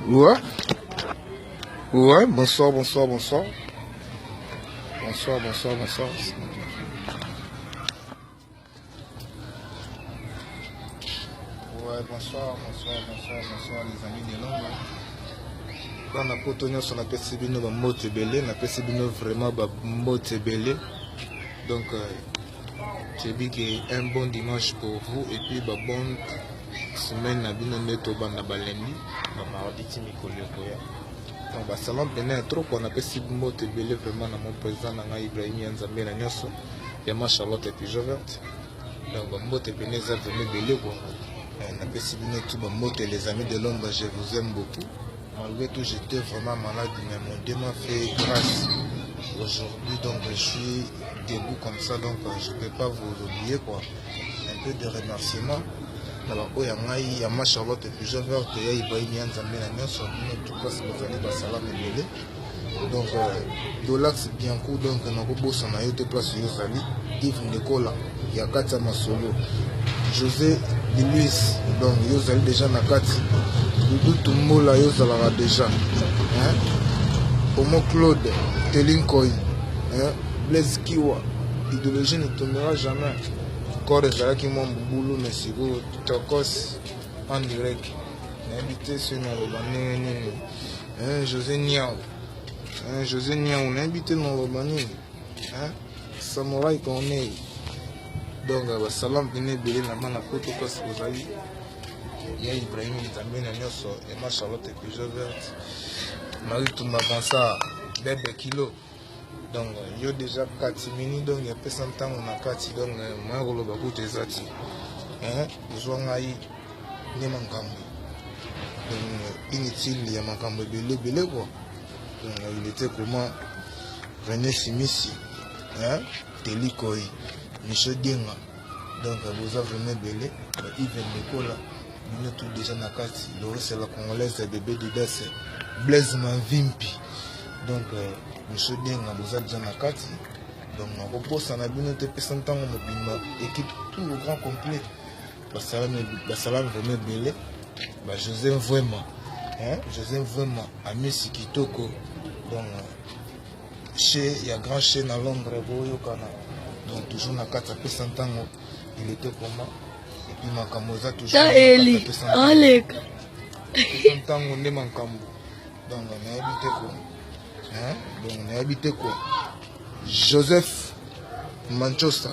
Ouais. Ouais, bonsoir. Bonsoir. Ouais, bonsoir, les amis de l'ombre. Quand on a potonné sur la PCB, on a moté belé, la PCB vraiment moté belé. Donc, j'ai dit qu'un bon dimanche pour vous et puis bonne semaine à bien neto banda balendi, mardi timikolo koya. Donc, salam benin trop on a PCB moté belé vraiment dans mon président Nanga Ibrahim Yanzambe na nyoso, Yama Charlotte et puis Joverte. Donc, moté benin ça venait belé quoi. On a PCB tout moté les amis de l'ombre, je vous aime beaucoup. Malgré tout, j'étais vraiment malade, mais mon Dieu m'a fait grâce. Aujourd'hui, donc, je suis debout comme ça, donc je ne peux pas vous oublier, quoi. Un peu de remerciements. Alors, il y a ma Charlotte et puis je vais il y a Ibrahim Yanzambe na nyoso, tout cas, c'est vous allez salam et belé. Donc, Dolax Bianco, donc, on a bossé en ayote place Yozali, Yves Nicolas, Yakata Masolo, José Luis, donc Yozali déjà Nakati. Doudou Tumbola Yozala déjà. Homo Claude, Telinkoy, Blaise Kiwa, idéologie ne tombera jamais. Encore des qui m'ont boulot, mais c'est beau, Tokos en direct. Invité sur le José Niao. José Niao, on a invité dans le bané. Samouraï qu'on est. Donc, salam, venez belé la main à côté, parce que vous avez. Il y a Ibrahim Nzambe na nyoso et ma Charlotte et puis Joverte Marie Touma Bansa bébé kilo donc yo déjà 4 minutes donc il y a personne temps on a 4 donc moi rolo ba kote zati zo ngai ne mankambo donc inutile ya mankambo belé quoi donc il était comment René Simisi Telikoi Michel Dienga donc vous avez vraiment belé Yves Nicolas. Nous tous déjà na kati c'est la congolaise bébé Didas Blaise Mavimpi donc monsieur Denga vous êtes déjà na kati donc on repose en abîme te personne temps mobile équipe tout le grand complet salam vraiment belé Joseph vraiment ami Sikitoko donc chez il y a grand chez na Londres boyo kana donc toujours na kati personne temps il était comment Makamoza toujours Eli Aleka tango ne mankambo donc on a habité quoi Joseph Manchosa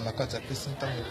na kata pesa tango